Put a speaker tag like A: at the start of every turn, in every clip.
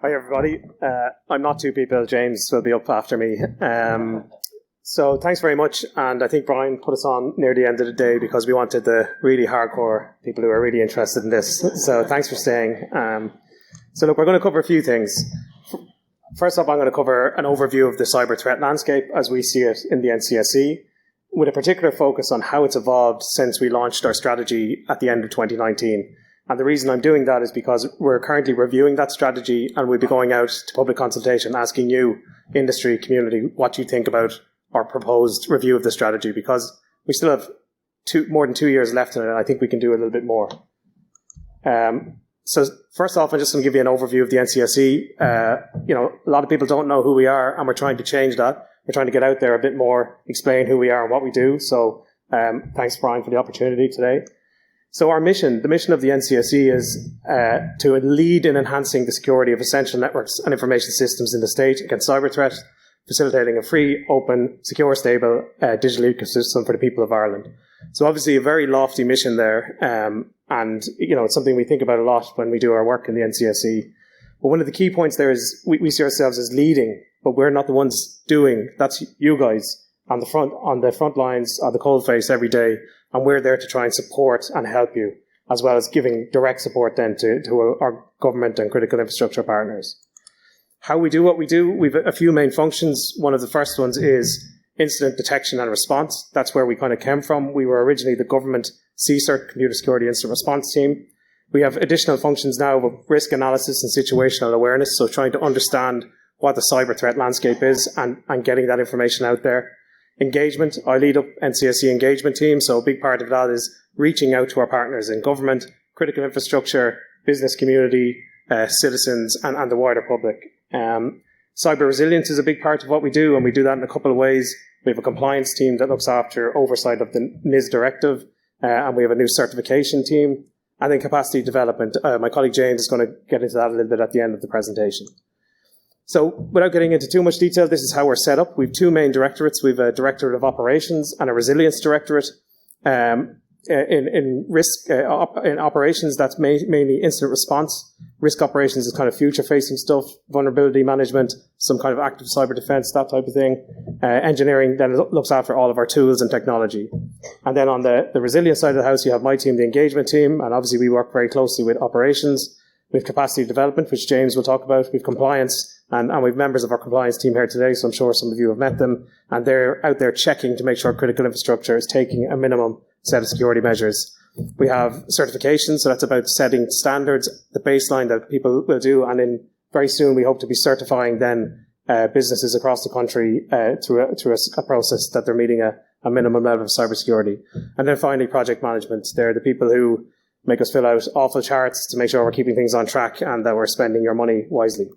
A: Hi, everybody. I'm not two people. James will be up after me. So thanks very much. And I think Brian put us on near the end of the day because we wanted the really hardcore people who are really interested in this. So thanks for staying. So look, we're going to cover a few things. First up, I'm going to cover an overview of the cyber threat landscape as we see it in the NCSE, with a particular focus on how it's evolved since we launched our strategy at the end of 2019. And the reason I'm doing that is because we're currently reviewing that strategy and we'll be going out to public consultation asking you, industry, community, what you think about our proposed review of the strategy, because we still have more than 2 years left in it, and I think we can do a little bit more. So first off, I'm just going to give you an overview of the NCSE. A lot of people don't know who we are, and we're trying to change that. We're trying to get out there a bit more, explain who we are and what we do. So thanks, Brian, for the opportunity today. So our mission, the mission of the NCSE is to lead in enhancing the security of essential networks and information systems in the state against cyber threats, facilitating a free, open, secure, stable digital ecosystem for the people of Ireland. So obviously a very lofty mission there, and it's something we think about a lot when we do our work in the NCSE. But one of the key points there is we see ourselves as leading, but we're not the ones doing. That's you guys on the front lines, on the coalface every day. And we're there to try and support and help you, as well as giving direct support then to our government and critical infrastructure partners. How we do what we do, we've a few main functions. One of the first ones is incident detection and response. That's where we kind of came from. We were originally the government CSIRT, Computer Security Incident Response Team. We have additional functions now of risk analysis and situational awareness, so trying to understand what the cyber threat landscape is and getting that information out there. Engagement, I lead up NCSE engagement team, so a big part of that is reaching out to our partners in government, critical infrastructure, business community, citizens, and the wider public. Cyber resilience is a big part of what we do, and we do that in a couple of ways. We have a compliance team that looks after oversight of the NIS directive, and we have a new certification team, and then capacity development. My colleague James is going to get into that a little bit at the end of the presentation. So without getting into too much detail, this is how we're set up. We have two main directorates. We have a Directorate of Operations and a Resilience Directorate. In operations, that's mainly incident response. Risk operations is kind of future-facing stuff, vulnerability management, some kind of active cyber defense, that type of thing. Engineering then looks after all of our tools and technology. And then on the resilience side of the house, you have my team, the engagement team, and obviously we work very closely with operations. We have capacity development, which James will talk about. We have compliance, and we have members of our compliance team here today, so I'm sure some of you have met them. And they're out there checking to make sure critical infrastructure is taking a minimum set of security measures. We have certification, so that's about setting standards, the baseline that people will do. And then very soon we hope to be certifying then businesses across the country through a process that they're meeting a minimum level of cybersecurity. And then finally, project management. They're the people who make us fill out awful charts to make sure we're keeping things on track and that we're spending your money wisely.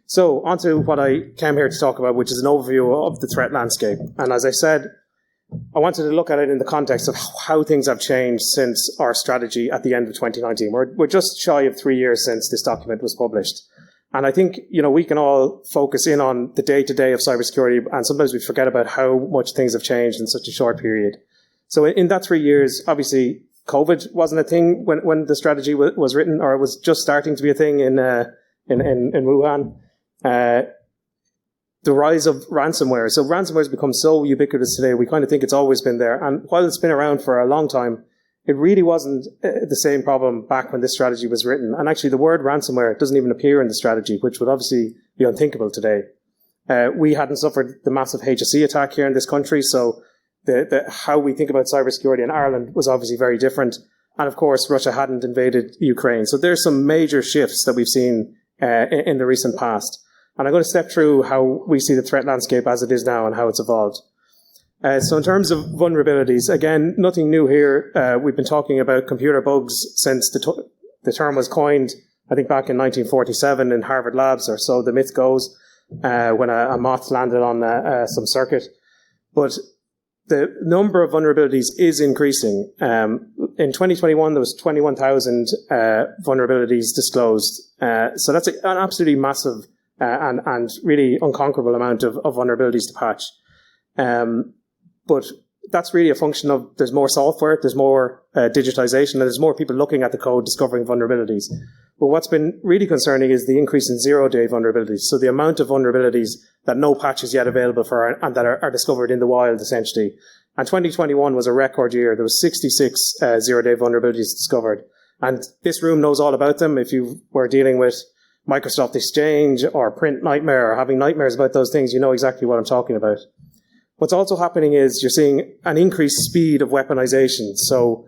A: So on to what I came here to talk about, which is an overview of the threat landscape. And as I said, I wanted to look at it in the context of how things have changed since our strategy at the end of 2019. We're just shy of 3 years since this document was published. And I think, we can all focus in on the day-to-day of cybersecurity, and sometimes we forget about how much things have changed in such a short period. So in that 3 years, obviously, COVID wasn't a thing when the strategy was written, or it was just starting to be a thing in Wuhan. The rise of ransomware. So ransomware has become so ubiquitous today, we kind of think it's always been there. And while it's been around for a long time, it really wasn't the same problem back when this strategy was written. And actually the word ransomware doesn't even appear in the strategy, which would obviously be unthinkable today. We hadn't suffered the massive HSE attack here in this country, so how we think about cybersecurity in Ireland was obviously very different. And of course, Russia hadn't invaded Ukraine. So there's some major shifts that we've seen in the recent past. And I'm going to step through how we see the threat landscape as it is now and how it's evolved. So in terms of vulnerabilities, again, nothing new here. We've been talking about computer bugs since the term was coined, I think back in 1947 in Harvard Labs, or so the myth goes, when a moth landed on some circuit. But the number of vulnerabilities is increasing. In 2021, there was 21,000 vulnerabilities disclosed. So that's an absolutely massive and really unconquerable amount of vulnerabilities to patch. But that's really a function of there's more software, there's more digitization, and there's more people looking at the code, discovering vulnerabilities. But what's been really concerning is the increase in zero-day vulnerabilities. So the amount of vulnerabilities that no patch is yet available for and that are discovered in the wild, essentially. And 2021 was a record year. There was 66 zero-day vulnerabilities discovered. And this room knows all about them. If you were dealing with Microsoft Exchange or Print Nightmare or having nightmares about those things, you know exactly what I'm talking about. What's also happening is you're seeing an increased speed of weaponization. So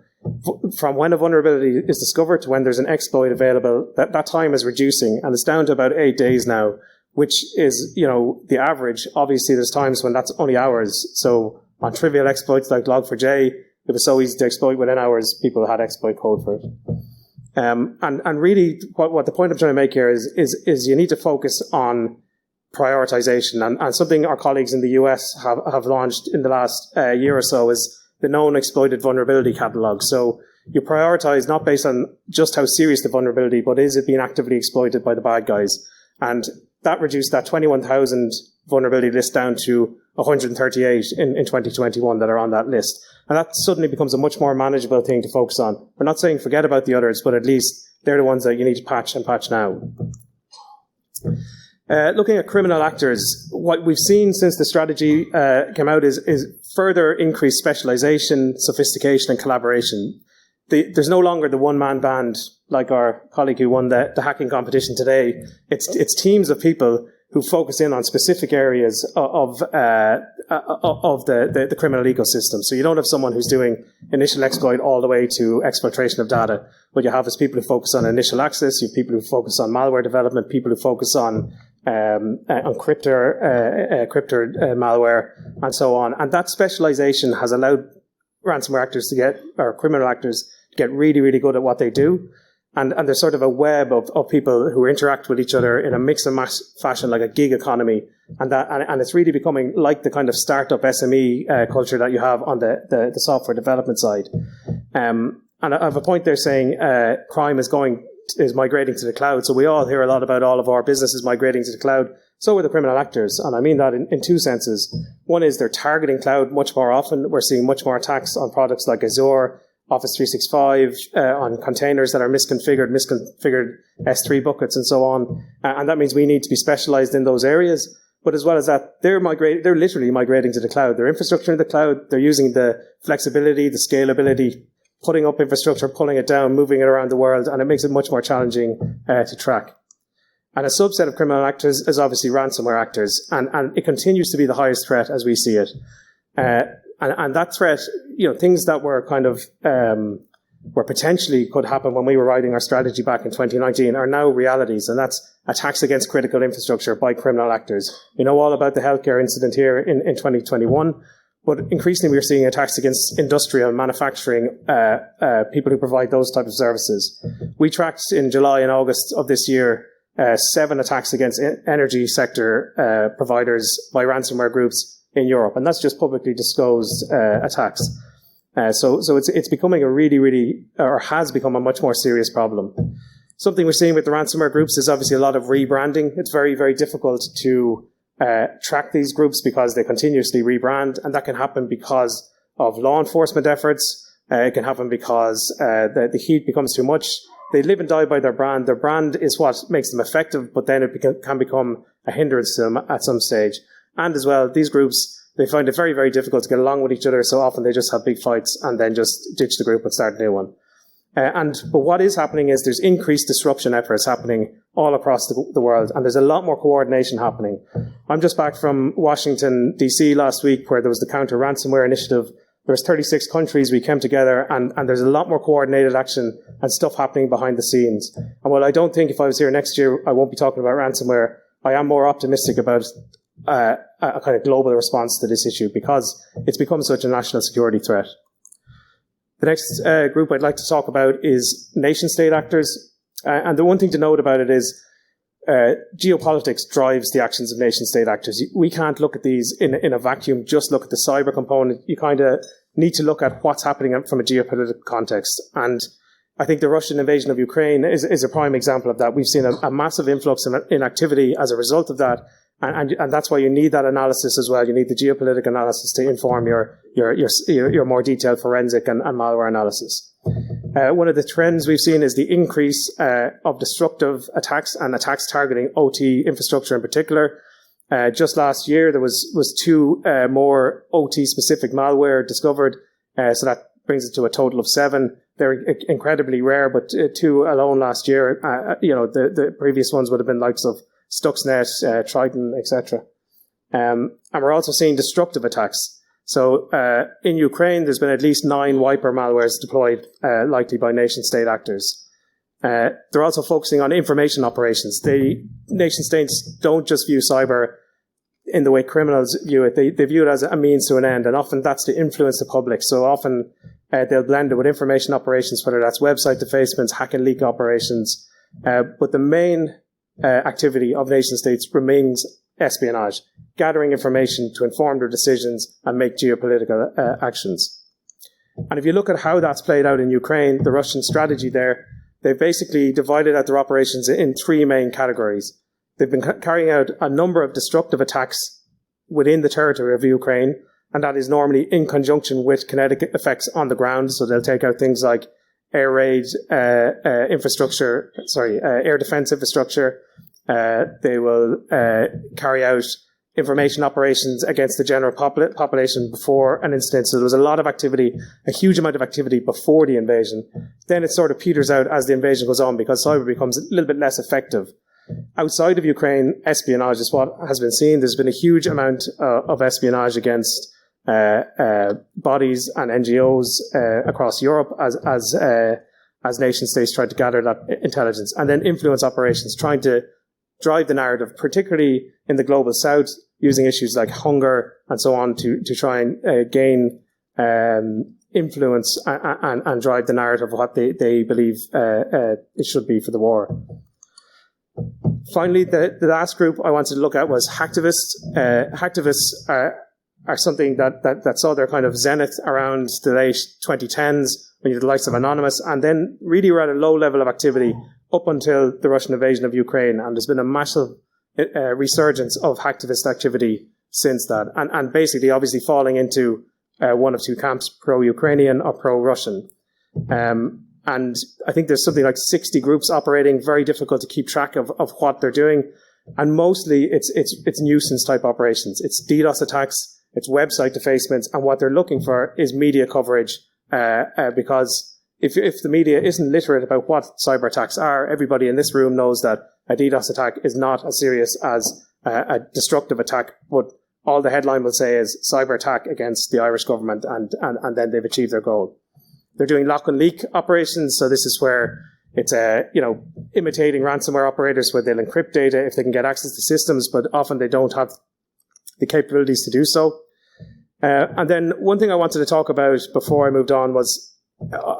A: from when a vulnerability is discovered to when there's an exploit available, that time is reducing, and it's down to about 8 days now, which is, the average. Obviously, there's times when that's only hours. So on trivial exploits like Log4j, it was so easy to exploit within hours, people had exploit code for it. And really, what the point I'm trying to make here is you need to focus on prioritization, and something our colleagues in the US have launched in the last year or so is the known exploited vulnerability catalog. So you prioritize not based on just how serious the vulnerability, but is it being actively exploited by the bad guys? And that reduced that 21,000 vulnerability list down to 138 in 2021 that are on that list. And that suddenly becomes a much more manageable thing to focus on. We're not saying forget about the others, but at least they're the ones that you need to patch and patch now. Looking at criminal actors, what we've seen since the strategy came out is further increased specialization, sophistication, and collaboration. There's no longer the one-man band like our colleague who won the hacking competition today. It's teams of people who focus in on specific areas of the criminal ecosystem. So you don't have someone who's doing initial exploit all the way to exploitation of data. What you have is people who focus on initial access, you have people who focus on malware development, people who focus on crypto malware, and so on. And that specialization has allowed ransomware actors or criminal actors to get really, really good at what they do. And there's sort of a web of people who interact with each other in a mix and match fashion, like a gig economy. And it's really becoming like the kind of startup SME culture that you have on the software development side. And I have a point there saying crime is migrating to the cloud. So we all hear a lot about all of our businesses migrating to the cloud. So are the criminal actors. And I mean that in two senses. One is they're targeting cloud much more often. We're seeing much more attacks on products like Azure, Office 365, on containers that are misconfigured S3 buckets and so on. And that means we need to be specialized in those areas. But as well as that, they're literally migrating to the cloud. Their infrastructure in the cloud, they're using the flexibility, the scalability, putting up infrastructure, pulling it down, moving it around the world, and it makes it much more challenging to track. And a subset of criminal actors is obviously ransomware actors, and it continues to be the highest threat as we see it. And that threat, things that were kind of were potentially could happen when we were writing our strategy back in 2019 are now realities, and that's attacks against critical infrastructure by criminal actors. We know all about the healthcare incident here in 2021. But increasingly, we're seeing attacks against industrial manufacturing, people who provide those types of services. We tracked in July and August of this year 7 attacks against energy sector providers by ransomware groups in Europe, and that's just publicly disclosed attacks. So it's becoming a really, really, or has become a much more serious problem. Something we're seeing with the ransomware groups is obviously a lot of rebranding. It's very, very difficult to track these groups because they continuously rebrand, and that can happen because of law enforcement efforts. It can happen because the heat becomes too much. They live and die by their brand. Their brand is what makes them effective, but then it can become a hindrance to them at some stage. And as well, these groups, they find it very, very difficult to get along with each other, so often they just have big fights and then just ditch the group and start a new one. But what is happening is there's increased disruption efforts happening all across the world, and there's a lot more coordination happening. I'm just back from Washington, D.C. last week, where there was the Counter Ransomware Initiative. There was 36 countries. We came together, and there's a lot more coordinated action and stuff happening behind the scenes. And while I don't think if I was here next year, I won't be talking about ransomware, I am more optimistic about a kind of global response to this issue because it's become such a national security threat. The next group I'd like to talk about is nation-state actors. And the one thing to note about it is geopolitics drives the actions of nation-state actors. We can't look at these in a vacuum, just look at the cyber component. You kind of need to look at what's happening from a geopolitical context. And I think the Russian invasion of Ukraine is a prime example of that. We've seen a massive influx in activity as a result of that. And that's why you need that analysis as well. You need the geopolitical analysis to inform your more detailed forensic and malware analysis. One of the trends we've seen is the increase of destructive attacks and attacks targeting OT infrastructure in particular. Just last year, there was 2 more OT-specific malware discovered, so that brings it to a total of 7. They're incredibly rare, but 2 alone last year. The previous ones would have been likes of Stuxnet, Triton, etc. And we're also seeing destructive attacks. So in Ukraine, there's been at least 9 wiper malwares deployed, likely by nation-state actors. They're also focusing on information operations. Nation-states don't just view cyber in the way criminals view it. They view it as a means to an end, and often that's to influence the public. So often they'll blend it with information operations, whether that's website defacements, hack and leak operations. But the main activity of nation-states remains espionage, gathering information to inform their decisions and make geopolitical actions. And if you look at how that's played out in Ukraine, the Russian strategy there, they've basically divided out their operations in 3 main categories. They've been carrying out a number of destructive attacks within the territory of Ukraine, and that is normally in conjunction with kinetic effects on the ground. So they'll take out things like air raid air defense infrastructure. They will carry out information operations against the general population before an incident. So there was a lot of activity, a huge amount of activity before the invasion. Then it sort of peters out as the invasion goes on because cyber becomes a little bit less effective. Outside of Ukraine, espionage is what has been seen. There's been a huge amount of espionage against bodies and NGOs across Europe as nation states try to gather that intelligence, and then influence operations, trying to drive the narrative, particularly in the global south, using issues like hunger and so on to try and gain influence and drive the narrative of what they believe it should be for the war. Finally, the last group I wanted to look at was hacktivists. Hacktivists are something that saw their kind of zenith around the late 2010s, when you had the likes of Anonymous, and then really were at a low level of activity up until the Russian invasion of Ukraine. And there's been a massive resurgence of hacktivist activity since that. And basically, obviously, falling into one of 2 camps, pro-Ukrainian or pro-Russian. And I think there's something like 60 groups operating, very difficult to keep track of what they're doing. And mostly it's nuisance type operations. It's DDoS attacks, it's website defacements, and what they're looking for is media coverage, because if the media isn't literate about what cyber attacks are, everybody in this room knows that a DDoS attack is not as serious as a destructive attack, but all the headline will say is cyber attack against the Irish government, and then they've achieved their goal. They're doing lock and leak operations, so this is where it's imitating ransomware operators, where they'll encrypt data if they can get access to systems, but often they don't have the capabilities to do so. And then one thing I wanted to talk about before I moved on was,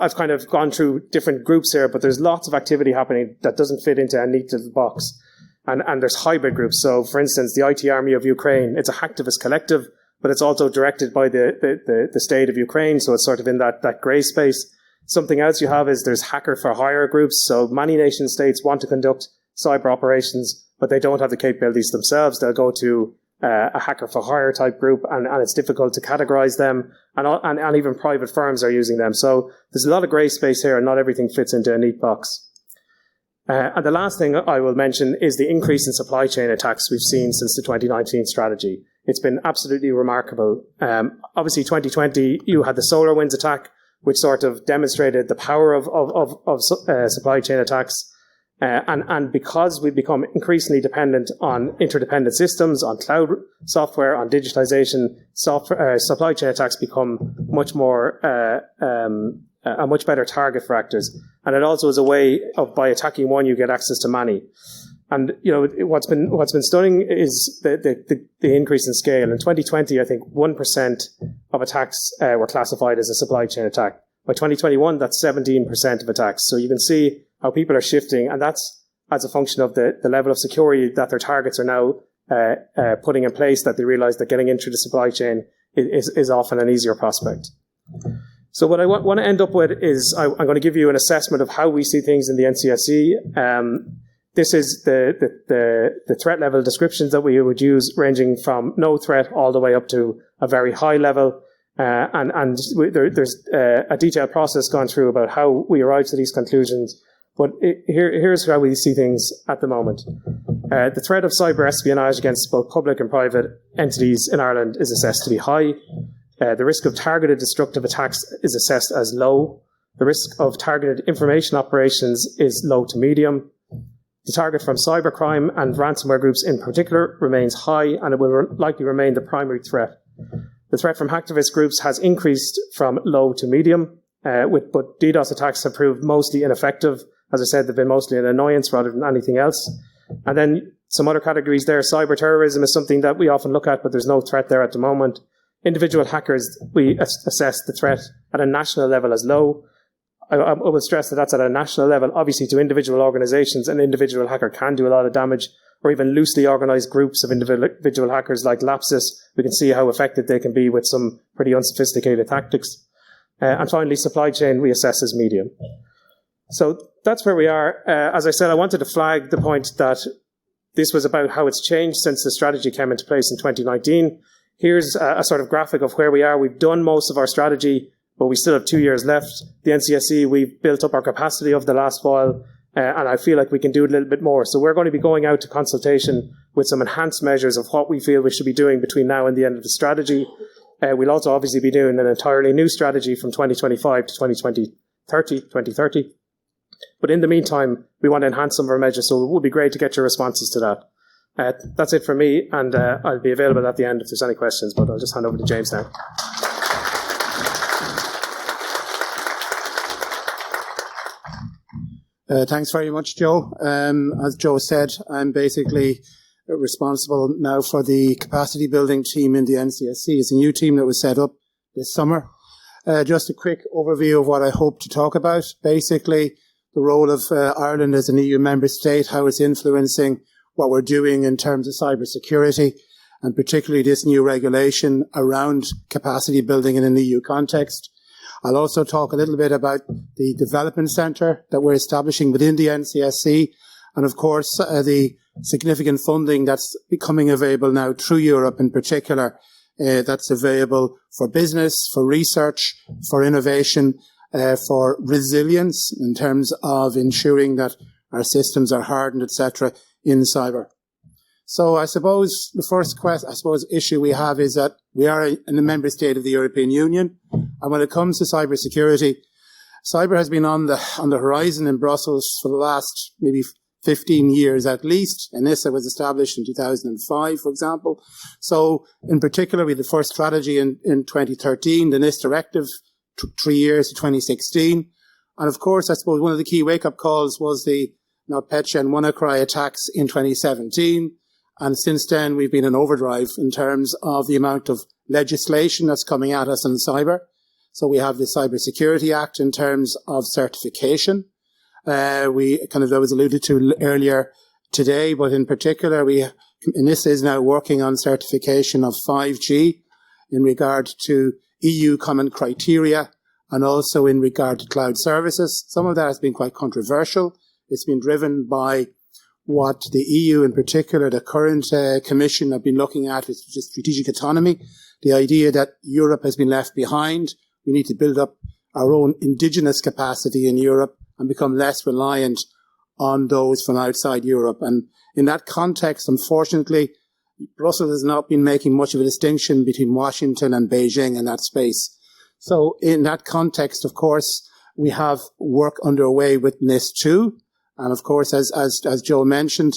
A: I've kind of gone through different groups here, but there's lots of activity happening that doesn't fit into a neat little box. And there's hybrid groups. So, for instance, the IT Army of Ukraine, it's a hacktivist collective, but it's also directed by the state of Ukraine, so it's sort of in that grey space. Something else you have is there's hacker for hire groups. So many nation states want to conduct cyber operations, but they don't have the capabilities themselves. They'll go to a hacker for hire type group, and it's difficult to categorize them, and even private firms are using them. So there's a lot of grey space here, and not everything fits into a neat box. And the last thing I will mention is the increase in supply chain attacks we've seen since the 2019 strategy. It's been absolutely remarkable. Obviously, 2020, you had the SolarWinds attack, which sort of demonstrated the power of supply chain attacks. And because we've become increasingly dependent on interdependent systems, on cloud software, on digitization, supply chain attacks become much more a much better target for actors. And it also is a way of, by attacking one, you get access to many. And what's been stunning is the increase in scale. In 2020, I think 1% of attacks were classified as a supply chain attack. By 2021, that's 17% of attacks. So you can see how people are shifting, and that's as a function of the level of security that their targets are now putting in place, that they realize that getting into the supply chain is often an easier prospect. So what I want to end up with is I'm going to give you an assessment of how we see things in the NCSE. this is the threat level descriptions that we would use, ranging from no threat all the way up to a very high level. There's a detailed process gone through about how we arrive to these conclusions. But here's how we see things at the moment. The threat of cyber espionage against both public and private entities in Ireland is assessed to be high. The risk of targeted destructive attacks is assessed as low. The risk of targeted information operations is low to medium. The target from cybercrime and ransomware groups in particular remains high, and it will likely remain the primary threat. The threat from hacktivist groups has increased from low to medium, but DDoS attacks have proved mostly ineffective. As I said, they've been mostly an annoyance rather than anything else. And then some other categories there. Cyber terrorism is something that we often look at, but there's no threat there at the moment. Individual hackers, we assess the threat at a national level as low. I will stress that that's at a national level. Obviously, to individual organizations, an individual hacker can do a lot of damage, or even loosely organized groups of individual hackers like Lapsus. We can see how effective they can be with some pretty unsophisticated tactics. And finally, supply chain we assess as medium. So that's where we are. As I said, I wanted to flag the point that this was about how it's changed since the strategy came into place in 2019. Here's a sort of graphic of where we are. We've done most of our strategy, but we still have 2 years left. The NCSE, we've built up our capacity over the last while, and I feel like we can do a little bit more. So we're going to be going out to consultation with some enhanced measures of what we feel we should be doing between now and the end of the strategy. We'll also obviously be doing an entirely new strategy from 2025 to 2030. But in the meantime, we want to enhance some of our measures, so it would be great to get your responses to that. That's it for me, and I'll be available at the end if there's any questions, but I'll just hand over to James now.
B: Thanks very much, Joe. As Joe said, I'm basically responsible now for the capacity building team in the NCSE. It's a new team that was set up this summer. Just a quick overview of what I hope to talk about. Basically, the role of Ireland as an EU member state, how it's influencing what we're doing in terms of cybersecurity, and particularly this new regulation around capacity building in an EU context. I'll also talk a little bit about the development centre that we're establishing within the NCSE, and of course the significant funding that's becoming available now through Europe in particular, that's available for business, for research, for innovation, for resilience in terms of ensuring that our systems are hardened, etc., in cyber. So I suppose the first issue we have is that we are in a member state of the European Union, and when it comes to cybersecurity, cyber has been on the horizon in Brussels for the last maybe 15 years at least. NISA was established in 2005, for example. So in particular, we had the first strategy in 2013, the NIST directive took 3 years to 2016. And of course, I suppose one of the key wake-up calls was the NotPetya and WannaCry attacks in 2017. And since then, we've been in overdrive in terms of the amount of legislation that's coming at us in cyber. So we have the Cybersecurity Act in terms of certification. That was alluded to earlier today, but in particular, NISA is now working on certification of 5G in regard to EU common criteria and also in regard to cloud services. Some of that has been quite controversial. It's been driven by what the EU, in particular, the current Commission have been looking at, which is strategic autonomy, the idea that Europe has been left behind. We need to build up our own indigenous capacity in Europe and become less reliant on those from outside Europe. And in that context, unfortunately, Brussels has not been making much of a distinction between Washington and Beijing in that space. So in that context, of course, we have work underway with NIS2. And of course, as Joe mentioned,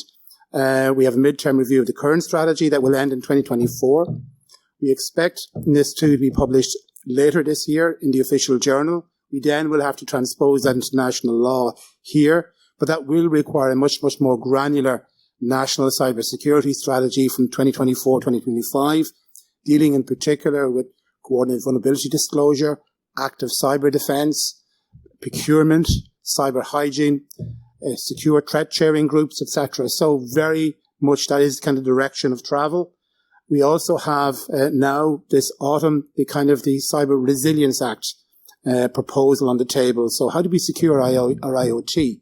B: we have a midterm review of the current strategy that will end in 2024. We expect NIS2 to be published later this year in the official journal. We then will have to transpose that into national law here, but that will require a much, much more granular national cybersecurity strategy from 2024-2025, dealing in particular with coordinated vulnerability disclosure, active cyber defense, procurement, cyber hygiene, secure threat sharing groups, etc. So very much that is kind of direction of travel. We also have now this autumn the Cyber Resilience Act proposal on the table. So how do we secure our IoT?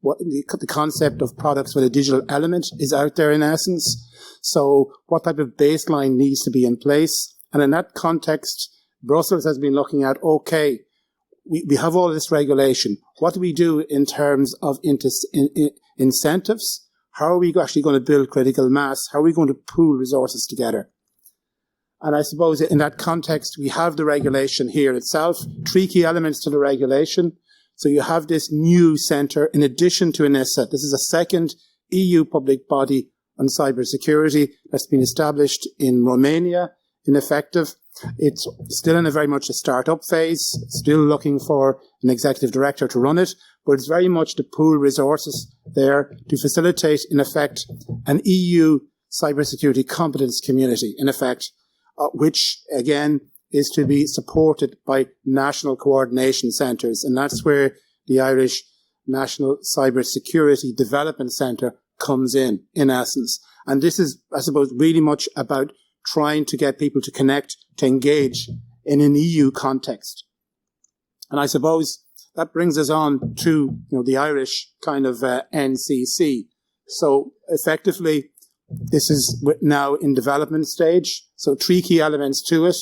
B: what the concept of products with a digital element is out there in essence. So what type of baseline needs to be in place? And in that context, Brussels has been looking at, okay, we have all this regulation. What do we do in terms of incentives? How are we actually going to build critical mass? How are we going to pool resources together? And I suppose in that context, we have the regulation here itself, 3 key elements to the regulation. So you have this new centre in addition to ENISA. This is a second EU public body on cybersecurity that's been established in Romania, ineffective. It's still in a very much a start-up phase, still looking for an executive director to run it, but it's very much to pool resources there to facilitate, in effect, an EU cybersecurity competence community, in effect, which, again, is to be supported by national coordination centres. And that's where the Irish National Cybersecurity Development Centre comes in essence. And this is, I suppose, really much about trying to get people to connect, to engage in an EU context. And I suppose that brings us on to, the Irish kind of NCC. So effectively, this is now in development stage. So 3 key elements to it.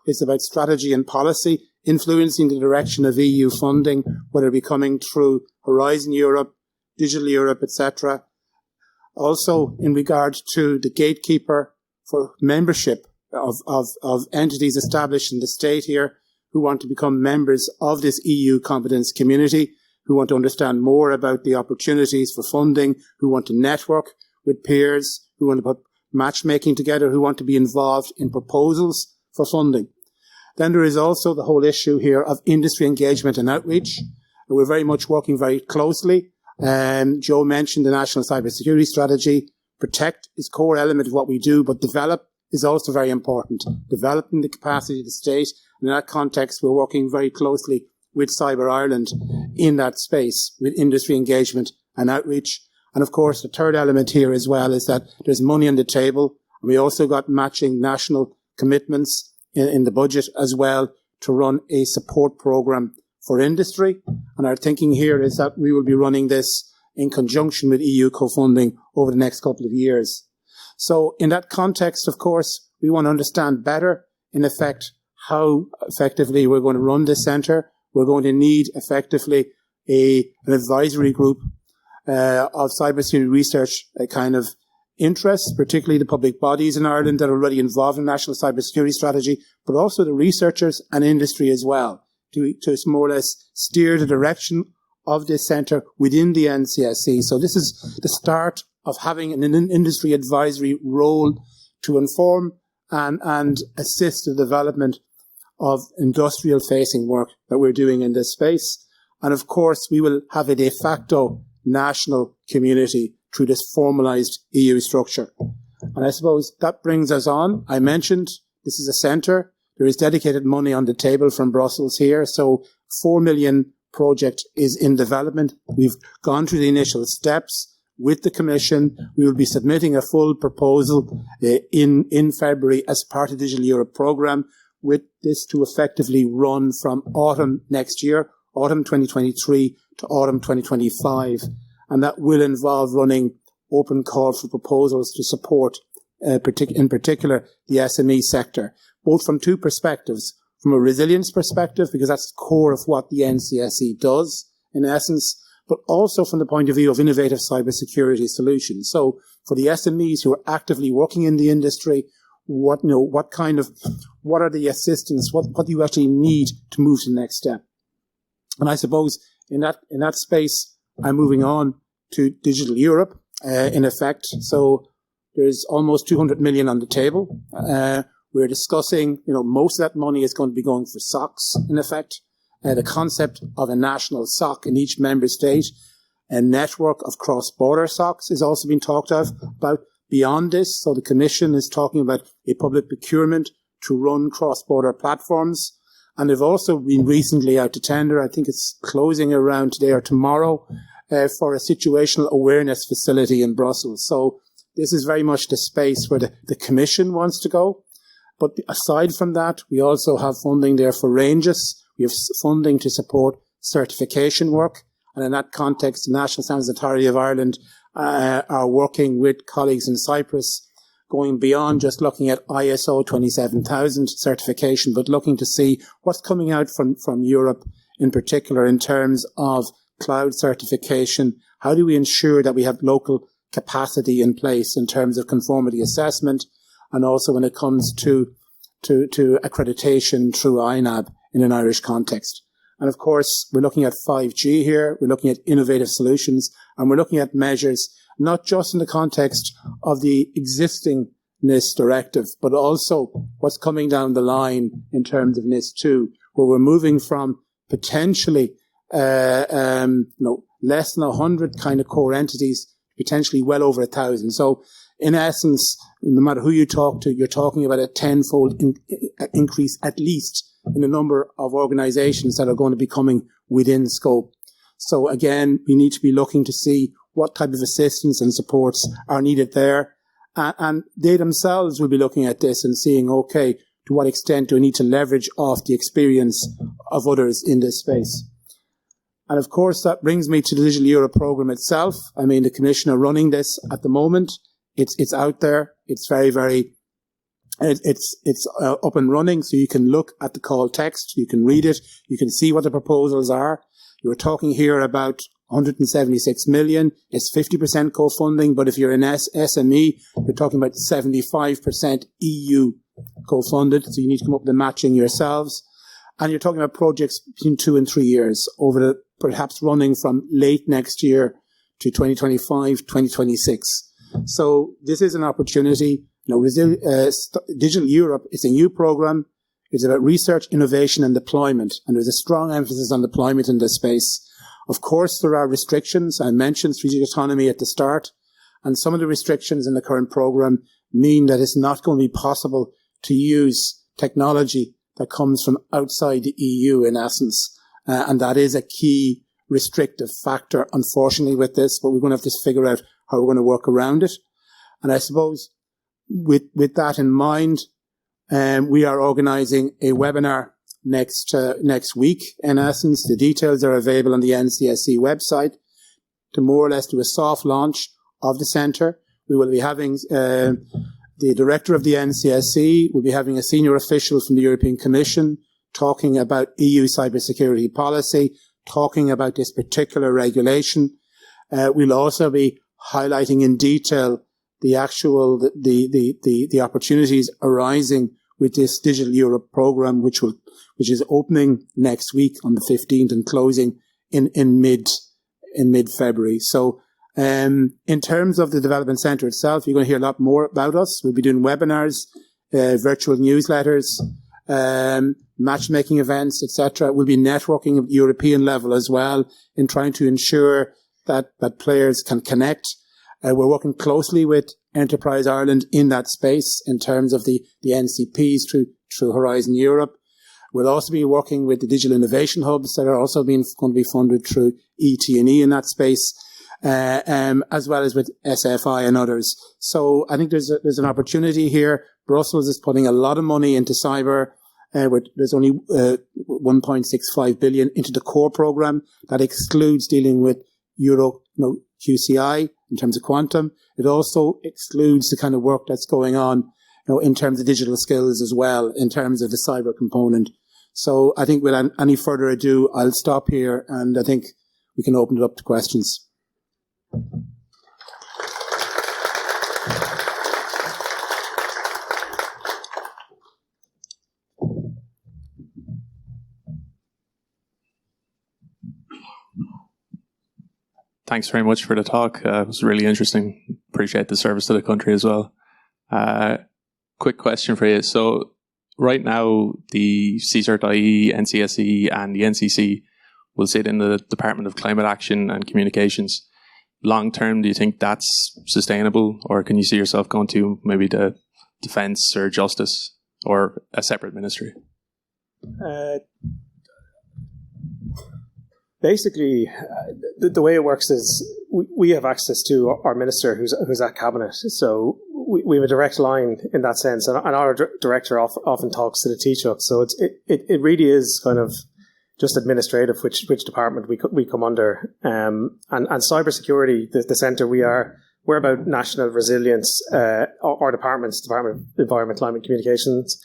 B: It's about strategy and policy, influencing the direction of EU funding, whether it be coming through Horizon Europe, Digital Europe, etc. Also, in regard to the gatekeeper for membership of entities established in the state here who want to become members of this EU competence community, who want to understand more about the opportunities for funding, who want to network with peers, who want to put matchmaking together, who want to be involved in proposals for funding. Then there is also the whole issue here of industry engagement and outreach. We're very much working very closely. Joe mentioned the National Cybersecurity Strategy. Protect is core element of what we do, but develop is also very important. Developing the capacity of the state. And in that context, we're working very closely with Cyber Ireland in that space, with industry engagement and outreach. And of course, the third element here as well is that there's money on the table. And we also got matching national commitments in the budget as well to run a support program for industry. And our thinking here is that we will be running this in conjunction with EU co-funding over the next couple of years. So in that context, of course, we want to understand better, in effect, how effectively we're going to run this centre. We're going to need effectively an advisory group of cybersecurity research kind of interests, particularly the public bodies in Ireland that are already involved in national cybersecurity strategy, but also the researchers and industry as well, to more or less steer the direction of this centre within the NCSC. So this is the start of having an industry advisory role to inform and assist the development of industrial facing work that we're doing in this space. And of course, we will have a de facto national community through this formalised EU structure. And I suppose that brings us on. I mentioned this is a centre. There is dedicated money on the table from Brussels here. So 4 million project is in development. We've gone through the initial steps with the Commission. We will be submitting a full proposal in February as part of the Digital Europe programme, with this to effectively run from autumn next year, autumn 2023 to autumn 2025. And that will involve running open calls for proposals to support, in particular, the SME sector, both from 2 perspectives. From a resilience perspective, because that's the core of what the NCSE does, in essence, but also from the point of view of innovative cybersecurity solutions. So for the SMEs who are actively working in the industry, what are the assistance, what do you actually need to move to the next step? And I suppose in that space, I'm moving on to Digital Europe, in effect. So there's almost 200 million on the table. We're discussing, most of that money is going to be going for SOCs, in effect. The concept of a national SOC in each member state, a network of cross-border SOCs is also being talked about beyond this. So the Commission is talking about a public procurement to run cross-border platforms. And they've also been recently out to tender, I think it's closing around today or tomorrow, for a situational awareness facility in Brussels. So this is very much the space where the Commission wants to go. But aside from that, we also have funding there for ranges. We have funding to support certification work. And in that context, the National Standards Authority of Ireland are working with colleagues in Cyprus, going beyond just looking at ISO 27000 certification, but looking to see what's coming out from Europe in particular in terms of cloud certification. How do we ensure that we have local capacity in place in terms of conformity assessment, and also when it comes to accreditation through INAB in an Irish context? And of course, we're looking at 5G here, we're looking at innovative solutions, and we're looking at measures not just in the context of the existing NIS directive, but also what's coming down the line in terms of NIS 2, where we're moving from potentially less than 100 kind of core entities, potentially well over 1,000. So in essence, no matter who you talk to, you're talking about a tenfold increase at least in the number of organizations that are going to be coming within scope. So again, we need to be looking to see what type of assistance and supports are needed there. And they themselves will be looking at this and seeing, okay, to what extent do we need to leverage off the experience of others in this space? And of course, that brings me to the Digital Europe program itself. I mean, the Commissioner running this at the moment, it's out there. It's it's up and running. So you can look at the call text, you can read it, you can see what the proposals are. You were talking here about 176 million. It's 50% co-funding, but if you're an SME, you're talking about 75% EU co-funded. So you need to come up with the matching yourselves. And you're talking about projects between 2 and 3 years over the perhaps running from late next year to 2025, 2026. So this is an opportunity. Digital Europe is a new program. It's about research, innovation and deployment. And there's a strong emphasis on deployment in this space. Of course, there are restrictions. I mentioned strategic autonomy at the start. And some of the restrictions in the current program mean that it's not going to be possible to use technology that comes from outside the EU in essence. And that is a key restrictive factor, unfortunately, with this, but we're going to have to figure out how we're going to work around it. And I suppose with that in mind, we are organising a webinar next week. In essence, the details are available on the NCSE website to more or less do a soft launch of the centre. We will be having the director of the NCSE, will be having a senior official from the European Commission talking about EU cybersecurity policy, talking about this particular regulation. We'll also be highlighting in detail the actual the opportunities arising with this Digital Europe program, which is opening next week on the 15th and closing in mid-February. So in terms of the development centre itself, you're going to hear a lot more about us. We'll be doing webinars, virtual newsletters, matchmaking events, etc. We'll be networking at European level as well in trying to ensure that players can connect. We're working closely with Enterprise Ireland in that space in terms of the NCPs through Horizon Europe. We'll also be working with the digital innovation hubs that are also going to be funded through ET&E in that space, as well as with SFI and others. So I think there's an opportunity here. Brussels is putting a lot of money into cyber. There's only 1.65 billion into the core program. That excludes dealing with QCI in terms of quantum. It also excludes the kind of work that's going on, in terms of digital skills as well, in terms of the cyber component. So I think without any further ado, I'll stop here and I think we can open it up to questions.
C: Thanks very much for the talk. It was really interesting. Appreciate the service to the country as well. Quick question for you. So right now, the CSERT-IE, NCSE and the NCC will sit in the Department of Climate Action and Communications. Long term, do you think that's sustainable, or can you see yourself going to maybe the Defence or Justice or a separate ministry?
A: Basically, the way it works is we have access to our minister who's at cabinet, so we have a direct line in that sense, and our director often talks to the Taoiseach. So it really is kind of just administrative, which department we come under. And cybersecurity, the centre we're about national resilience. Our Department of Environment, Climate and Communications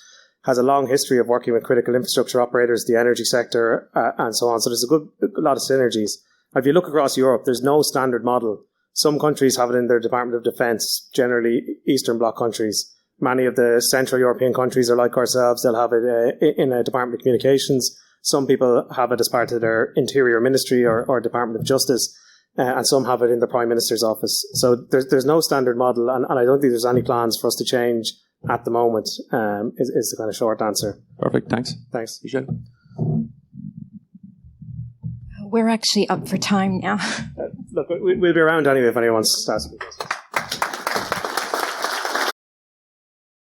A: has a long history of working with critical infrastructure operators, the energy sector, and so on. So there's a lot of synergies. If you look across Europe, there's no standard model. Some countries have it in their Department of Defence, generally Eastern Bloc countries. Many of the Central European countries are like ourselves. They'll have it in a Department of Communications. Some people have it as part of their Interior Ministry or Department of Justice, and some have it in the Prime Minister's office. So there's no standard model, and I don't think there's any plans for us to change at the moment, is the kind of short answer.
C: Perfect. Thanks.
A: Thanks.
C: Appreciate it.
D: We're actually up for time now.
A: Look, we'll be around anyway if anyone wants to ask.